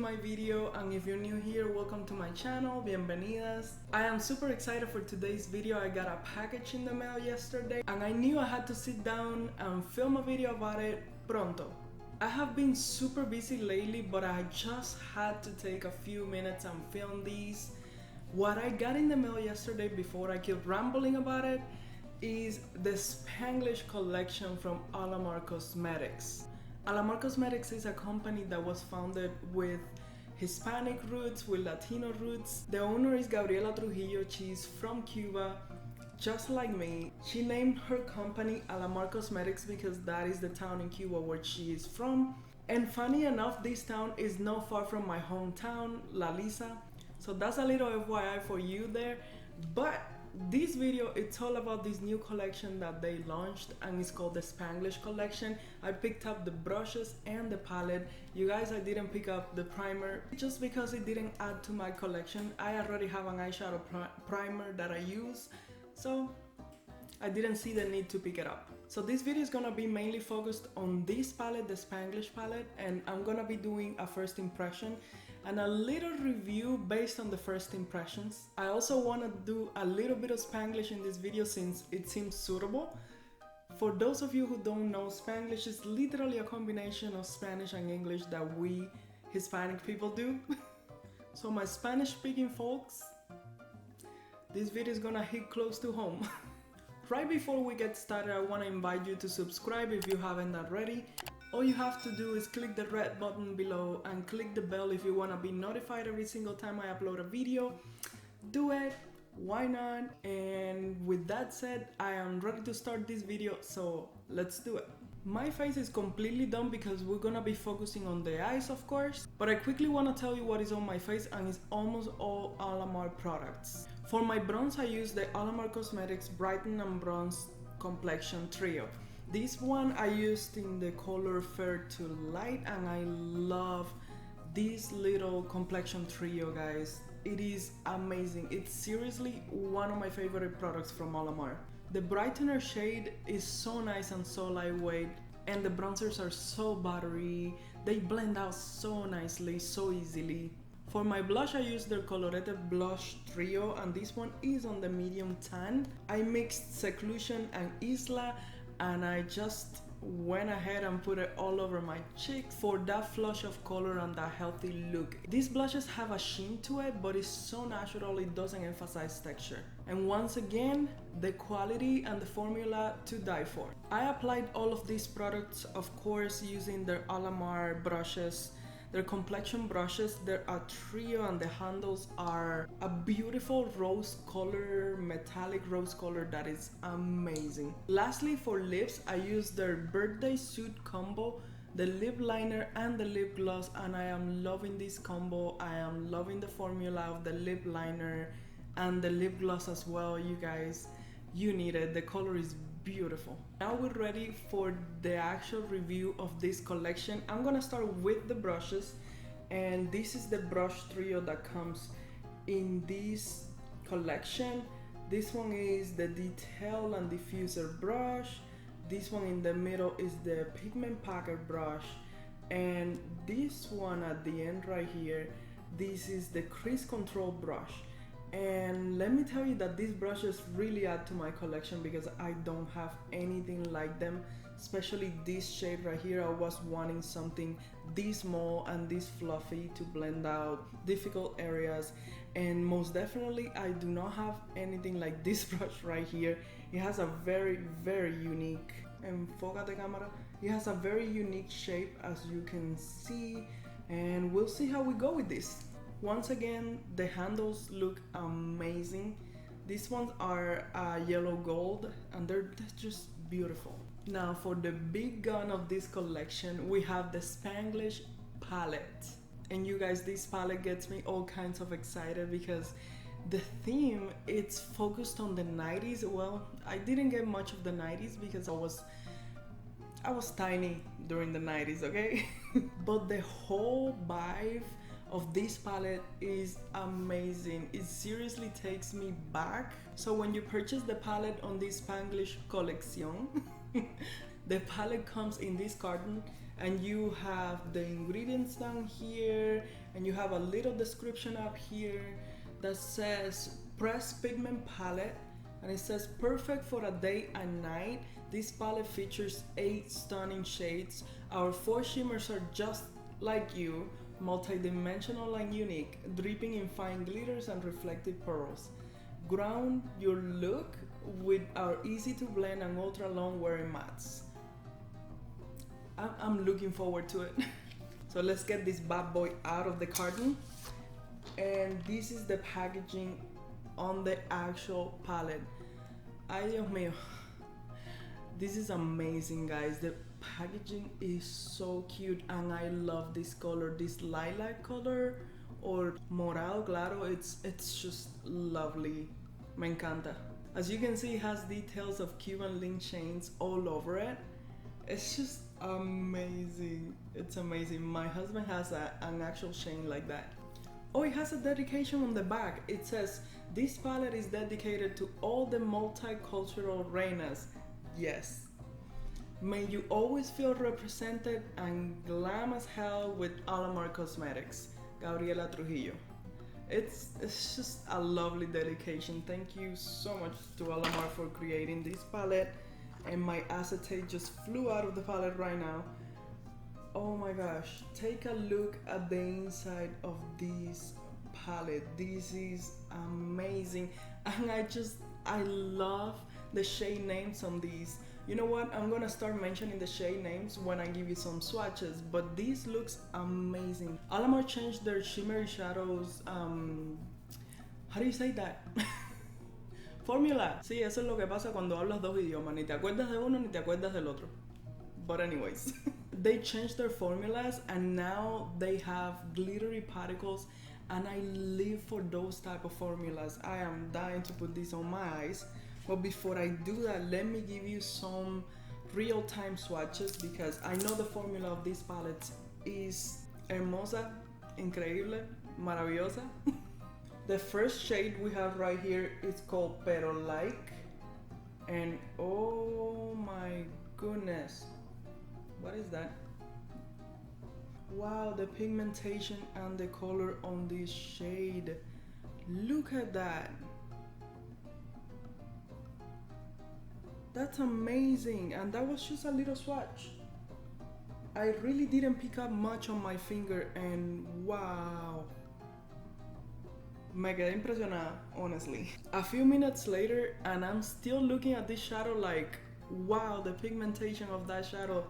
my video, and if you're new here, welcome to my channel, bienvenidas. I am super excited for today's video. I got a package in the mail yesterday and I knew I had to sit down and film a video about it pronto. I have been super busy lately, but I just had to take a few minutes and film these. What I got in the mail yesterday before I keep rambling about it is the Spanglish collection from Alamar Cosmetics. Alamar Cosmetics is a company that was founded with Hispanic roots, with Latino roots. The owner is Gabriela Trujillo. She's from Cuba, just like me. She named her company Alamar Cosmetics because that is the town in Cuba where she is from. And funny enough, this town is not far from my hometown, La Lisa. So that's a little FYI for you there. But this video, it's all about this new collection that they launched, and it's called the Spanglish collection. I picked up the brushes and the palette. You guys, I didn't pick up the primer just because it didn't add to my collection. I already have an eyeshadow primer that I use, so I didn't see the need to pick it up. So this video is gonna be mainly focused on this palette, the Spanglish palette, and I'm gonna be doing a first impression and a little review based on the first impressions. I also want to do a little bit of Spanglish in this video since it seems suitable. For those of you who don't know, Spanglish is literally a combination of Spanish and English that we Hispanic people do. So my Spanish speaking folks, this video is gonna hit close to home. Right before we get started, I want to invite you to subscribe if you haven't already. All you have to do is click the red button below and click the bell if you want to be notified every single time I upload a video. Do it, why not? And with that said, I am ready to start this video, so let's do it. My face is completely done because we're gonna be focusing on the eyes, of course, but I quickly want to tell you what is on my face, and it's almost all Alamar products. For my bronze, I use the Alamar Cosmetics Brighten and Bronze Complexion Trio. This one I used in the color Fair to Light, and I love this little complexion trio, guys. It is amazing. It's seriously one of my favorite products from Alamar. The brightener shade is so nice and so lightweight, and the bronzers are so buttery. They blend out so nicely, so easily. For my blush, I used their Colorete Blush Trio, and this one is on the medium tan. I mixed Seclusion and Isla, and I just went ahead and put it all over my cheeks for that flush of color and that healthy look. These blushes have a sheen to it, but it's so natural, it doesn't emphasize texture. And once again, the quality and the formula to die for. I applied all of these products, of course, using their Alamar brushes. Their complexion brushes, they're a trio, and the handles are a beautiful rose color, metallic rose color that is amazing. Lastly, for lips, I used their birthday suit combo, the lip liner and the lip gloss, and I am loving this combo. I am loving the formula of the lip liner and the lip gloss as well. You guys, you need it. The color is beautiful. Now we're ready for the actual review of this collection. I'm gonna start with the brushes, and this is the brush trio that comes in this collection. This one is the detail and diffuser brush. This one in the middle is the pigment packer brush, and this one at the end right here, this is the crease control brush. And let me tell you that these brushes really add to my collection because I don't have anything like them, especially this shade right here. I was wanting something this small and this fluffy to blend out difficult areas, and most definitely I do not have anything like this brush right here. It has a very unique, enfócate cámara, it has a very unique shape, as you can see, and we'll see how we go with this. Once again, the handles look amazing. These ones are yellow gold, and they're just beautiful. Now for the big gun of this collection, we have the Spanglish palette. And you guys, this palette gets me all kinds of excited because the theme, it's focused on the 90s. Well, I didn't get much of the 90s because I was tiny during the 90s, okay? But the whole vibe of this palette is amazing. It seriously takes me back. So when you purchase the palette on this Spanglish Colección, the palette comes in this carton, and you have the ingredients down here, and you have a little description up here that says pressed pigment palette, and it says perfect for a day and night. This palette features 8 stunning shades. Our 4 shimmers are just like you, multi-dimensional and unique, dripping in fine glitters and reflective pearls. Ground your look with our easy to blend and ultra long wearing mattes. I'm looking forward to it. So let's get this bad boy out of the carton. And this is the packaging on the actual palette. Ay Dios mío. This is amazing, guys. The packaging is so cute and I love this color, this lilac color or morado claro. It's just lovely. Me encanta. As you can see, it has details of Cuban link chains all over it. It's just amazing. It's amazing. My husband has an actual chain like that. Oh, it has a dedication on the back. It says, this palette is dedicated to all the multicultural reinas. Yes. May you always feel represented and glam as hell with Alamar Cosmetics. Gabriela Trujillo. It's just a lovely dedication. Thank you so much to Alamar for creating this palette. And my acetate just flew out of the palette right now. Oh my gosh, take a look at the inside of this palette. This is amazing. And I love the shade names on these. You know what, I'm gonna start mentioning the shade names when I give you some swatches, but this looks amazing. Alamar changed their shimmery shadows, how do you say that? Formula. Sí, eso es lo que pasa cuando hablas dos idiomas, ni te acuerdas de uno ni te acuerdas del otro. But anyways, they changed their formulas and now they have glittery particles, and I live for those type of formulas. I am dying to put this on my eyes. But before I do that, let me give you some real-time swatches because I know the formula of this palette is hermosa, increíble, maravillosa. The first shade we have right here is called Pero Like, and oh my goodness, what is that? Wow, the pigmentation and the color on this shade. Look at that. That's amazing, and that was just a little swatch. I really didn't pick up much on my finger, and wow. Me quedé impresionada, honestly. A few minutes later, and I'm still looking at this shadow like, wow, the pigmentation of that shadow.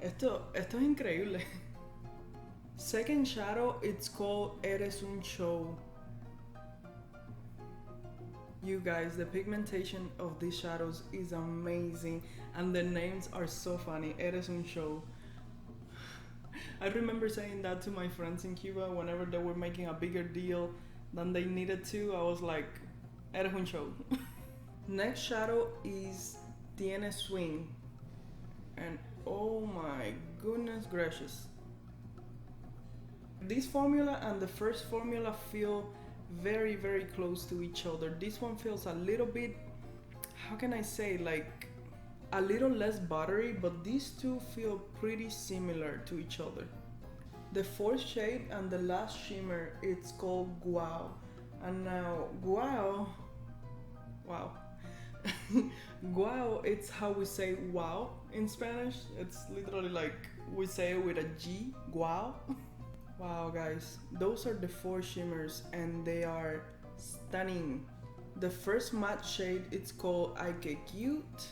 Esto es increíble. Second shadow, it's called Eres un Show. You guys, the pigmentation of these shadows is amazing and the names are so funny. Eres un show. I remember saying that to my friends in Cuba whenever they were making a bigger deal than they needed to. I was like, eres un show. Next shadow is Tiene Swing. And oh my goodness gracious. This formula and the first formula feel very close to each other. This one feels a little bit, how can I say, like a little less buttery, but these two feel pretty similar to each other. The fourth shade and the last shimmer, it's called Guau. And now Guau, wow. Guau, it's how we say wow in Spanish. It's literally like we say it with a G, Guau. Wow guys, those are the 4 shimmers and they are stunning. The first matte shade, it's called Ay Que Cute,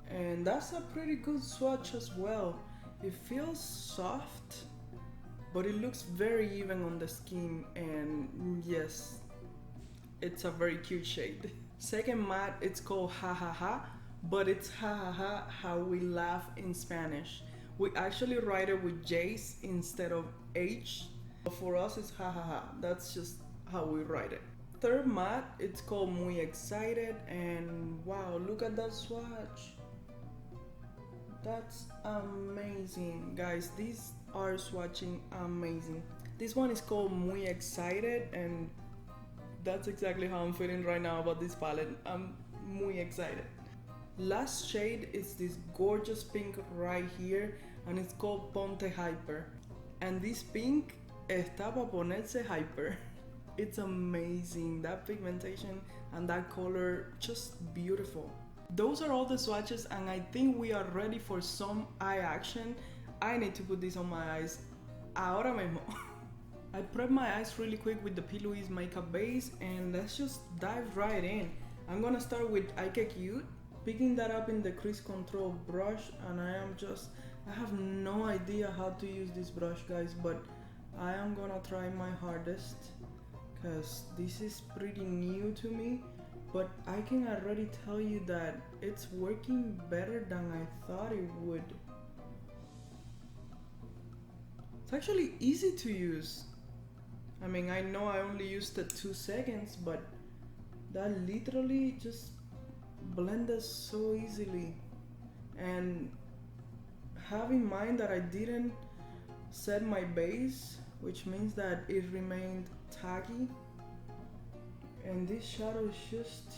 and that's a pretty good swatch as well. It feels soft, but it looks very even on the skin, and yes, it's a very cute shade. Second matte, it's called Ha Ha Ha, but it's Ha Ha Ha how we laugh in Spanish. We actually write it with J's instead of H. For us, it's Ha Ha Ha. That's just how we write it. Third matte, it's called Muy Excited, and wow, look at that swatch. That's amazing. Guys, these are swatching amazing. This one is called Muy Excited, and that's exactly how I'm feeling right now about this palette. I'm muy excited. Last shade is this gorgeous pink right here, and it's called Ponte Hyper. And this pink está pa ponerse hyper. It's amazing, that pigmentation and that color, just beautiful. Those are all the swatches, and I think we are ready for some eye action. I need to put this on my eyes ahora mismo. I prepped my eyes really quick with the P. Louise makeup base, and let's just dive right in. I'm gonna start with Ike Cute, picking that up in the crease control brush, and I have no idea how to use this brush, guys, but I am gonna try my hardest because this is pretty new to me, but I can already tell you that it's working better than I thought it would. It's actually easy to use. I mean, I know I only used it 2 seconds, but that literally just blended so easily. And have in mind that I didn't set my base, which means that it remained taggy. And this shadow is just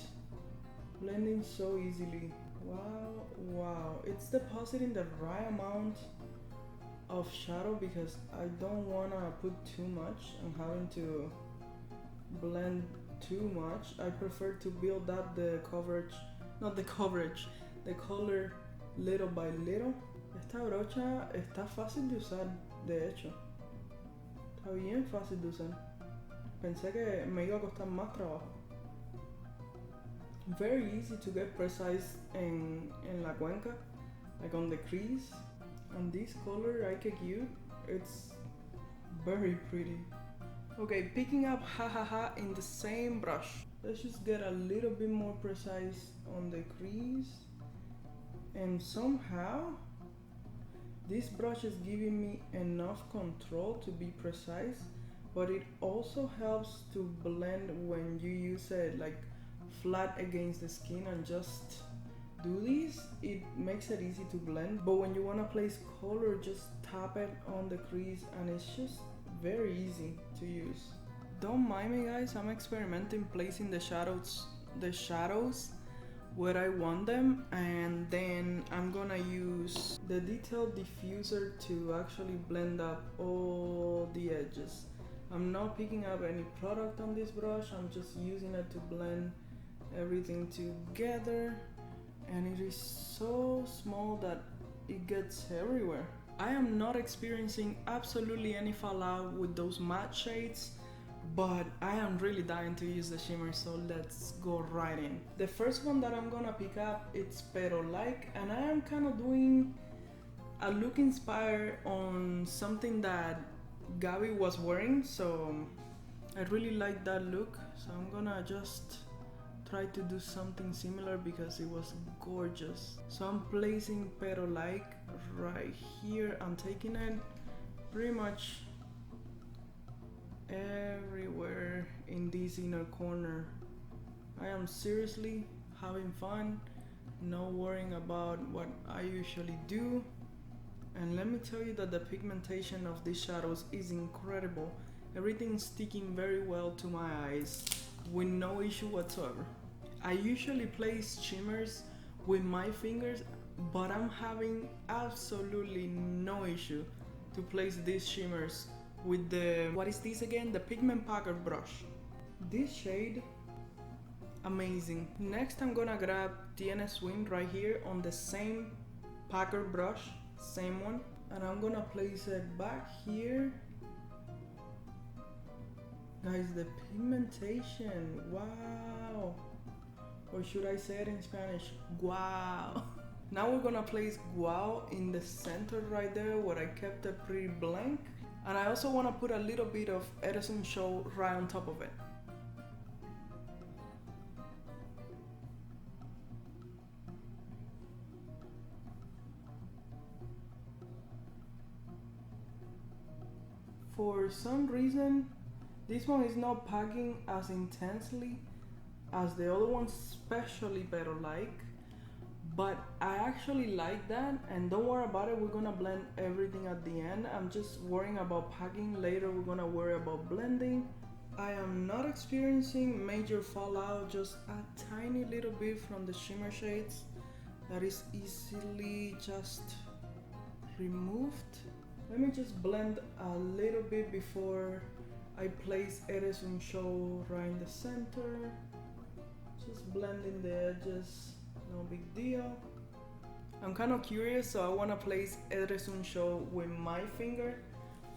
blending so easily. Wow, wow. It's depositing the right amount of shadow because I don't want to put too much and having to blend too much. I prefer to build up the coverage, not the coverage, the color little by little. Esta brocha está fácil de usar, de hecho. Está bien fácil de usar. Pensé que me iba a costar más trabajo. Very easy to get precise en la cuenca, like on the crease. And this color, Ike Cute, it's very pretty. Okay, picking up Ha in the same brush. Let's just get a little bit more precise on the crease. And somehow, this brush is giving me enough control to be precise, but it also helps to blend when you use it like flat against the skin and just do this. It makes it easy to blend, but when you want to place color, just tap it on the crease and it's just very easy to use. Don't mind me, guys, I'm experimenting placing the shadows where I want them, and then I'm gonna use the detail diffuser to actually blend up all the edges. I'm not picking up any product on this brush, I'm just using it to blend everything together. And it is so small that it gets everywhere. I am not experiencing absolutely any fallout with those matte shades, but I am really dying to use the shimmer, so let's go right in. The first one that I'm gonna pick up, it's Pero Like, and I am kind of doing a look inspired on something that Gabby was wearing, so I really like that look, so I'm gonna just try to do something similar because it was gorgeous. So I'm placing Pero Like right here. I'm taking it pretty much everywhere in this inner corner. I am seriously having fun, no worrying about what I usually do. And let me tell you that the pigmentation of these shadows is incredible. Everything's sticking very well to my eyes with no issue whatsoever. I usually place shimmers with my fingers, but I'm having absolutely no issue to place these shimmers with the, what is this again? The Pigment Packer brush. This shade, amazing. Next I'm gonna grab TNS Wing right here on the same Packer brush, same one, and I'm gonna place it back here. Guys, the pigmentation, wow. Or should I say it in Spanish? Guau. Now we're gonna place guau in the center right there where I kept it pretty blank. And I also wanna put a little bit of Edison Show right on top of it. For some reason, this one is not packing as intensely as the other ones, especially Better Like, but I actually like that, and don't worry about it, we're gonna blend everything at the end. I'm just worrying about packing. Later we're gonna worry about blending. I am not experiencing major fallout, just a tiny little bit from the shimmer shades that is easily just removed. Let me just blend a little bit before I place Eres un Show right in the center. Just blending the edges, no big deal. I'm kind of curious, so I want to place Eres un Show with my finger.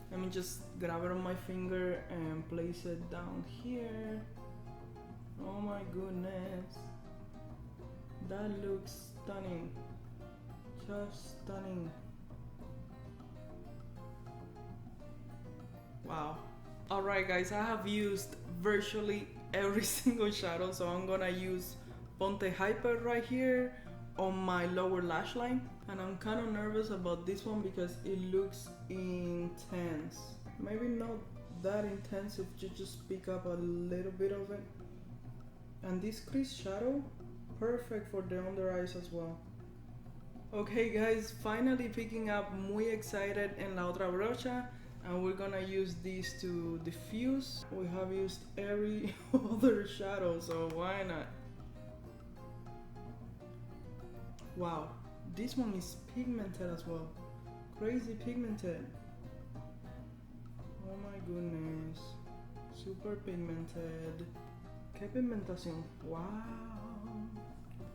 Let me just grab it on my finger and place it down here. Oh my goodness. That looks stunning. Just stunning. Wow. Alright guys, I have used virtually every single shadow, so I'm gonna use Ponte Hyper right here on my lower lash line. And I'm kind of nervous about this one because it looks intense. Maybe not that intense if you just pick up a little bit of it. And this crease shadow, perfect for the under eyes as well. Okay guys, finally picking up Muy Excited en la otra brocha, and we're gonna use these to diffuse. We have used every other shadow, so why not? Wow, this one is pigmented as well. Crazy pigmented. Oh my goodness. Super pigmented. ¿Qué pigmentación? Wow.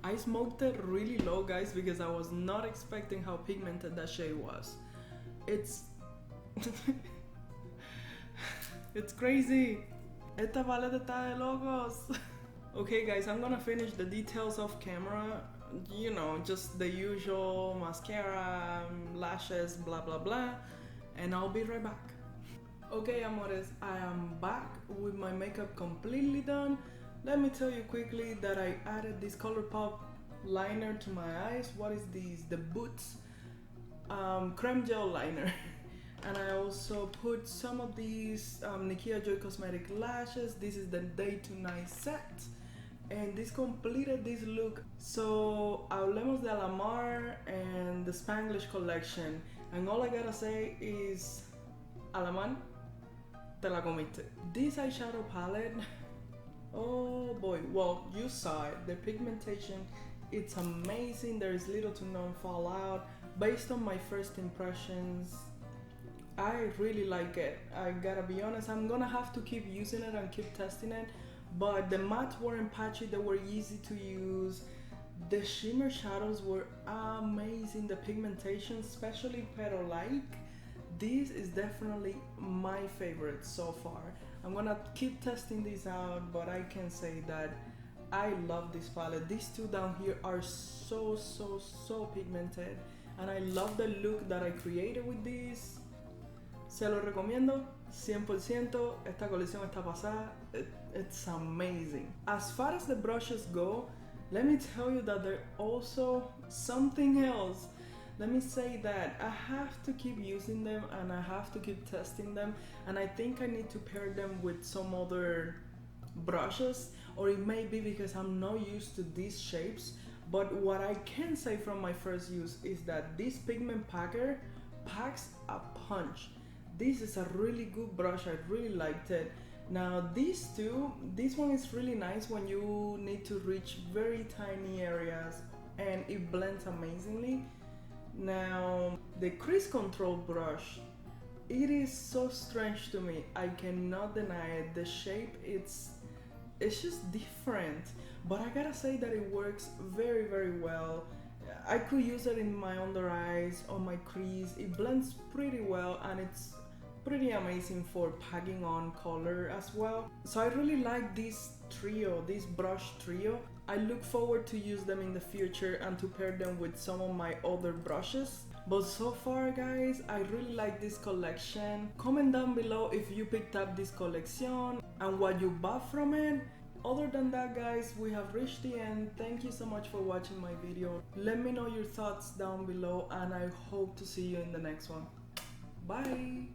I smoked it really low guys because I was not expecting how pigmented that shade was. It's it's crazy. Esta paleta está de locos. Okay guys, I'm gonna finish the details off camera. You know, just the usual mascara, lashes, blah blah blah, and I'll be right back. Okay amores, I am back with my makeup completely done. Let me tell you quickly that I added this ColourPop liner to my eyes. What is this? The Boots creme gel liner. And I also put some of these Nikia Joy Cosmetic lashes. This is the day to night set. And this completed this look. So hablemos de Alamar and the Spanglish collection. And all I gotta say is, Alamar, te la comiste. This eyeshadow palette, oh boy, well, you saw it. The pigmentation, it's amazing. There is little to no fallout. Based on my first impressions, I really like it. I gotta be honest, I'm gonna have to keep using it and keep testing it. But the mattes weren't patchy, they were easy to use. The shimmer shadows were amazing. The pigmentation, especially pearl-like, this is definitely my favorite so far. I'm gonna keep testing this out, but I can say that I love this palette. These two down here are so pigmented, and I love the look that I created with this. Se lo recomiendo 100%. Esta colección está pasada. It's amazing. As far as the brushes go, let me tell you that they're also something else. Let me say that I have to keep using them and I have to keep testing them, and I think I need to pair them with some other brushes, or it may be because I'm not used to these shapes. But what I can say from my first use is that this pigment packer packs a punch. This is a really good brush. I really liked it. Now these two, this one is really nice when you need to reach very tiny areas, and it blends amazingly. Now the crease control brush, it is so strange to me. I cannot deny it. The shape, it's just different, but I gotta say that it works very well. I could use it in my under eyes, on my crease. It blends pretty well, and it's pretty amazing for packing on color as well. So I really like this trio, this brush trio. I look forward to use them in the future and to pair them with some of my other brushes. But so far guys, I really like this collection. Comment down below if you picked up this Colección and what you bought from it. Other than that guys, we have reached the end. Thank you so much for watching my video. Let me know your thoughts down below, and I hope to see you in the next one. Bye!